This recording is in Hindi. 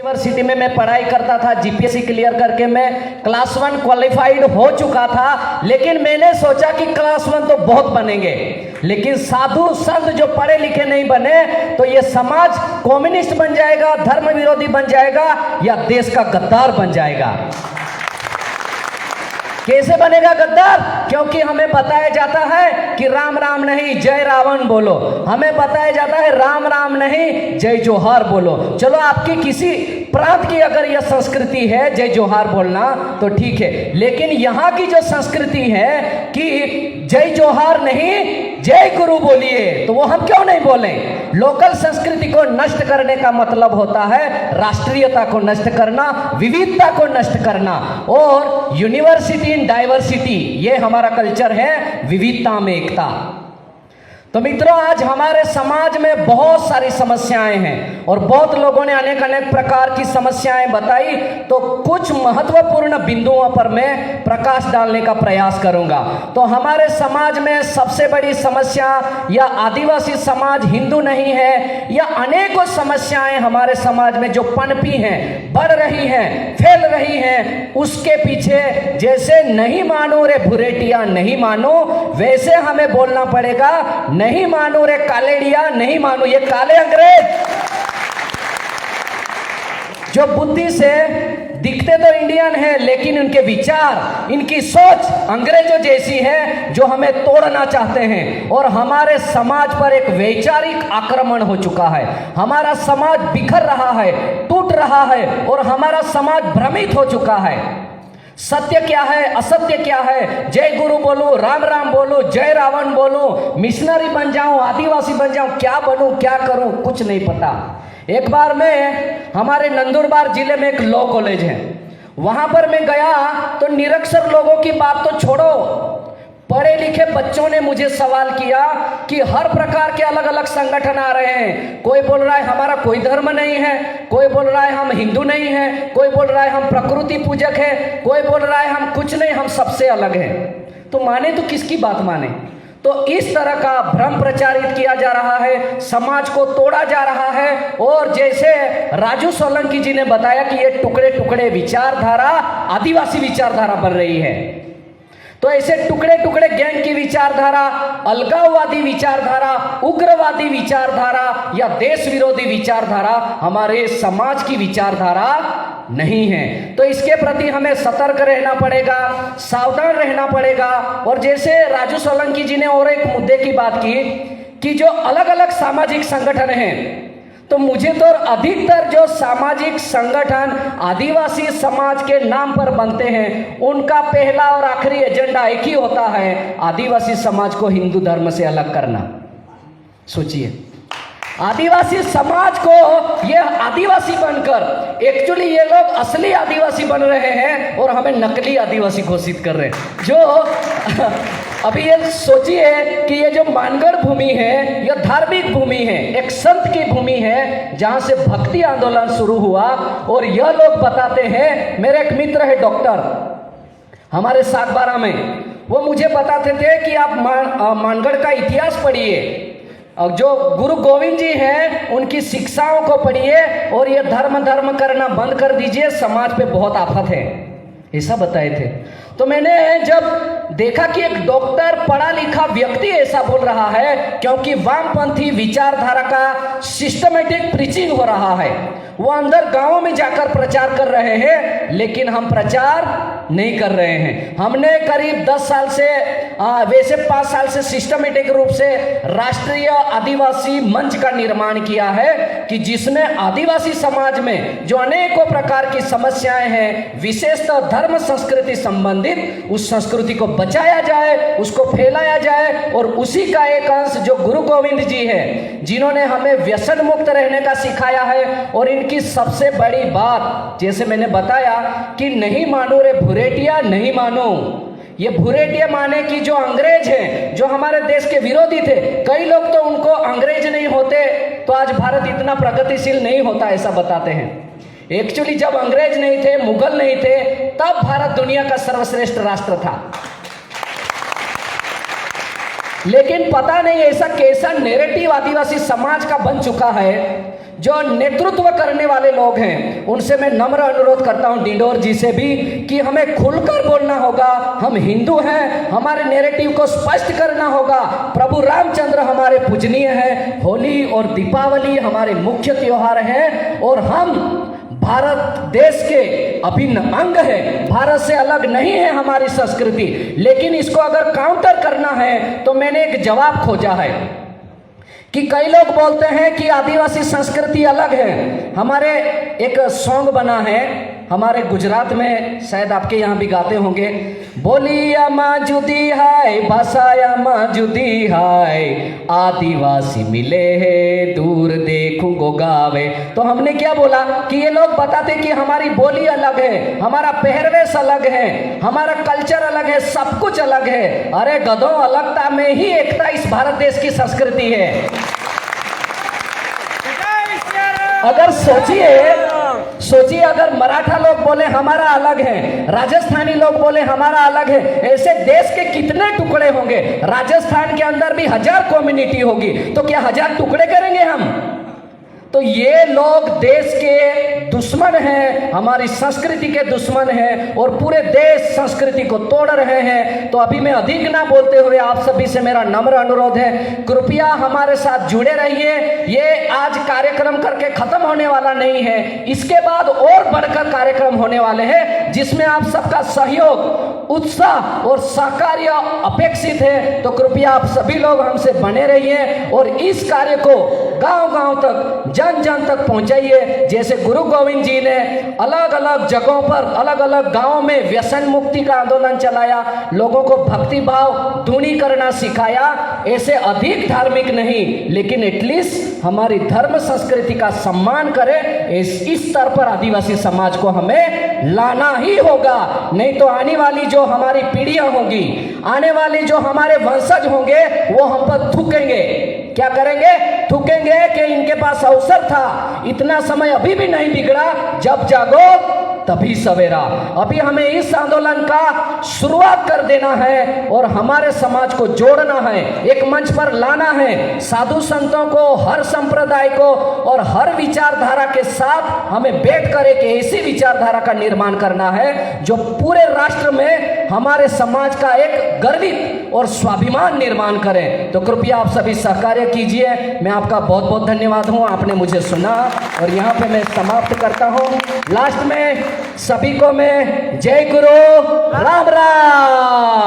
यूनिवर्सिटी में मैं पढ़ाई करता था, जीपीएससी क्लियर करके मैं क्लास 1 क्वालिफाइड हो चुका था। लेकिन मैंने सोचा कि क्लास 1 तो बहुत बनेंगे, लेकिन साधु संत जो पढ़े लिखे नहीं बने तो ये समाज कम्युनिस्ट बन जाएगा, धर्म विरोधी बन जाएगा या देश का गद्दार बन जाएगा। कैसे बनेगा गद्दार? क्योंकि हमें बताया जाता है कि राम राम नहीं जय रावण बोलो, हमें बताया जाता है राम राम नहीं जय जोहार बोलो। चलो आपकी किसी प्रांत की अगर यह संस्कृति है जय जोहार बोलना तो ठीक है, लेकिन यहाँ की जो संस्कृति है कि जय जोहार नहीं जय गुरु बोलिए, तो वो हम क्यों नहीं बोले? लोकल संस्कृति को नष्ट करने का मतलब होता है राष्ट्रीयता को नष्ट करना, विविधता को नष्ट करना। और यूनिवर्सिटी इन डाइवर्सिटी, ये हमारा कल्चर है, विविधता में एकता। तो मित्रों, आज हमारे समाज में बहुत सारी समस्याएं हैं और बहुत लोगों ने अनेक अनेक प्रकार की समस्याएं बताई, तो कुछ महत्वपूर्ण बिंदुओं पर मैं प्रकाश डालने का प्रयास करूंगा। तो हमारे समाज में सबसे बड़ी समस्या या आदिवासी समाज हिंदू नहीं है, या अनेकों समस्याएं हमारे समाज में जो पनपी हैं, बढ़ रही हैं, फैल रही हैं, उसके पीछे जैसे नहीं मानो रे भुरेटिया नहीं मानो, वैसे हमें बोलना पड़ेगा नहीं मानो रे कालेड़िया नहीं मानो। ये काले अंग्रेज जो बुद्धि से दिखते तो इंडियन है, लेकिन उनके विचार, इनकी सोच अंग्रेजों जैसी है जो हमें तोड़ना चाहते हैं। और हमारे समाज पर एक वैचारिक आक्रमण हो चुका है, हमारा समाज बिखर रहा है, टूट रहा है और हमारा समाज भ्रमित हो चुका है। सत्य क्या है, असत्य क्या है, जय गुरु बोलो, राम राम बोलो, जय रावण बोलो, मिशनरी बन जाऊं, आदिवासी बन जाऊं, क्या बनूं, क्या करूं, कुछ नहीं पता। एक बार मैं हमारे नंदुरबार जिले में एक लॉ कॉलेज है, वहां पर मैं गया तो निरक्षर लोगों की बात तो छोड़ो, पढ़े लिखे बच्चों ने मुझे सवाल किया कि हर प्रकार के अलग अलग संगठन आ रहे हैं। कोई बोल रहा है हमारा कोई धर्म नहीं है, कोई बोल रहा है हम हिंदू नहीं है, कोई बोल रहा है हम प्रकृति पूजक है, कोई बोल रहा है हम कुछ नहीं, हम सबसे अलग हैं। तो माने तो किसकी बात माने? तो इस तरह का भ्रम प्रचारित किया जा रहा है, समाज को तोड़ा जा रहा है। और जैसे राजू सोलंकी जी ने बताया कि ये टुकड़े टुकड़े विचारधारा आदिवासी विचारधारा बन रही है, तो ऐसे टुकड़े टुकड़े गैंग की विचारधारा, अलगाववादी विचारधारा, उग्रवादी विचारधारा या देश विरोधी विचारधारा हमारे समाज की विचारधारा नहीं है। तो इसके प्रति हमें सतर्क रहना पड़ेगा, सावधान रहना पड़ेगा। और जैसे राजू सोलंकी जी ने और एक मुद्दे की बात की कि जो अलग अलग सामाजिक संगठन हैं, तो मुझे तो अधिकतर जो सामाजिक संगठन आदिवासी समाज के नाम पर बनते हैं, उनका पहला और आखिरी एजेंडा एक ही होता है, आदिवासी समाज को हिंदू धर्म से अलग करना। सोचिए, आदिवासी समाज को, ये आदिवासी बनकर एक्चुअली ये लोग असली आदिवासी बन रहे हैं और हमें नकली आदिवासी घोषित कर रहे हैं। जो अभी ये सोचिए कि ये जो मानगढ़ भूमि है, यह धार्मिक भूमि है, एक संत की भूमि है जहां से भक्ति आंदोलन शुरू हुआ। और यह लोग बताते हैं, मेरे एक मित्र है डॉक्टर हमारे सागबारा में, वो मुझे बताते थे कि आप मानगढ़ का इतिहास पढ़िए, जो गुरु गोविंद जी हैं उनकी शिक्षाओं को पढ़िए और ये धर्म करना बंद कर दीजिए, समाज पे बहुत आफत है, ऐसा बताए थे। तो मैंने जब देखा कि एक डॉक्टर पढ़ा लिखा व्यक्ति ऐसा बोल रहा है, क्योंकि वामपंथी विचारधारा का सिस्टमेटिक प्रीचिंग हो रहा है, वो अंदर गांवों में जाकर प्रचार कर रहे हैं, लेकिन हम प्रचार नहीं कर रहे हैं। हमने करीब 10 साल से वैसे 5 साल से सिस्टमेटिक रूप से राष्ट्रीय आदिवासी मंच का निर्माण किया है कि जिसमें आदिवासी समाज में जो अनेकों प्रकार की समस्याएं हैं, विशेषतः धर्म संस्कृति संबंधित, उस संस्कृति को बचाया जाए, उसको फैलाया जाए। और उसी का एक अंश जो गुरु गोविंद जी है, जिन्होंने हमें व्यसन मुक्त रहने का सिखाया है। और इनकी सबसे बड़ी बात, जैसे मैंने बताया कि नहीं मानो रे भुरेटिया नहीं मानो, ये भुरेटिया माने कि जो अंग्रेज हैं, जो हमारे देश के विरोधी थे, कई लोग तो उनको अंग्रेज नहीं होते तो आज भारत इतना प्रगतिशील नहीं होता, ऐसा बताते हैं। एक्चुअली जब अंग्रेज नहीं थे, मुगल नहीं थे, तब भारत दुनिया का सर्वश्रेष्ठ राष्ट्र था। लेकिन पता नहीं ऐसा कैसा नैरेटिव आदिवासी समाज का बन चुका है जो नेतृत्व करने वाले लोग हैं उनसे मैं नम्र अनुरोध करता हूं, डिंडोर जी से भी, कि हमें खुलकर बोलना होगा। हम हिंदू हैं, हमारे नैरेटिव को स्पष्ट करना होगा। प्रभु रामचंद्र हमारे पूजनीय हैं, होली और दीपावली हमारे मुख्य त्योहार हैं और हम भारत देश के अभिन्न अंग है। भारत से अलग नहीं है हमारी संस्कृति, लेकिन इसको अगर काउंटर करना है तो मैंने एक जवाब खोजा है कि कई लोग बोलते हैं कि आदिवासी संस्कृति अलग है। हमारे एक सॉन्ग बना है हमारे गुजरात में, शायद आपके यहाँ भी गाते होंगे, बोलिया माँ जुदी है, भाषाया माँ जुदी है, आदिवासी मिले है, दूर देखूंगो गावे। तो हमने क्या बोला कि ये लोग बताते कि हमारी बोली अलग है, हमारा पहरवेश अलग है, हमारा कल्चर अलग है, सब कुछ अलग है। अरे गधों, अलगता में ही एकता इस भारत देश की संस्कृति है। अगर सोचिए अगर मराठा लोग बोले हमारा अलग है, राजस्थानी लोग बोले हमारा अलग है, ऐसे देश के कितने टुकड़े होंगे। राजस्थान के अंदर भी 1000 कम्युनिटी होगी, तो क्या 1000 टुकड़े करेंगे हम? तो ये लोग देश के दुश्मन हैं, हमारी संस्कृति के दुश्मन हैं और पूरे देश संस्कृति को तोड़ रहे हैं। तो अभी मैं अधिक ना बोलते हुए आप सभी से मेरा नम्र अनुरोध है, कृपया हमारे साथ जुड़े रहिए। ये आज कार्यक्रम करके खत्म होने वाला नहीं है, इसके बाद और बढ़कर कार्यक्रम होने वाले हैं जिसमें आप सबका सहयोग, उत्साह और सहकार्य अपेक्षित है। तो कृपया आप सभी लोग हमसे बने रहिए और इस कार्य को गांव-गांव तक, जन जन तक पहुंचाइए। जैसे गुरु गोविंद जी ने अलग अलग जगहों पर, अलग अलग गांवों में व्यसन मुक्ति का आंदोलन चलाया, लोगों को भक्ति भाव धुनी करना सिखाया। ऐसे अधिक धार्मिक नहीं, लेकिन एटलीस्ट हमारी धर्म संस्कृति का सम्मान करे, इस स्तर पर आदिवासी समाज को हमें लाना ही होगा। नहीं तो आने वाली जो हमारी पीढ़ियां होंगी, आने वाले जो हमारे वंशज होंगे, वो हम पर थूकेंगे। क्या करेंगे? थूकेंगे कि इनके पास अवसर था, इतना समय अभी भी नहीं बिगड़ा, जब जागो तभी सवेरा। अभी हमें इस आंदोलन का शुरुआत कर देना है और हमारे समाज को जोड़ना है, एक मंच पर लाना है। साधु संतों को, हर संप्रदाय को और हर विचारधारा के साथ हमें बैठकर एक ऐसी विचारधारा का निर्माण करना है जो पूरे राष्ट्र में हमारे समाज का एक गर्वित और स्वाभिमान निर्माण करें। तो कृपया आप सभी सहकार्य कीजिए। मैं आपका बहुत बहुत धन्यवाद हूं, आपने मुझे सुना और यहाँ पे मैं समाप्त करता हूं। लास्ट में सभी को मैं जय गुरु राम राम।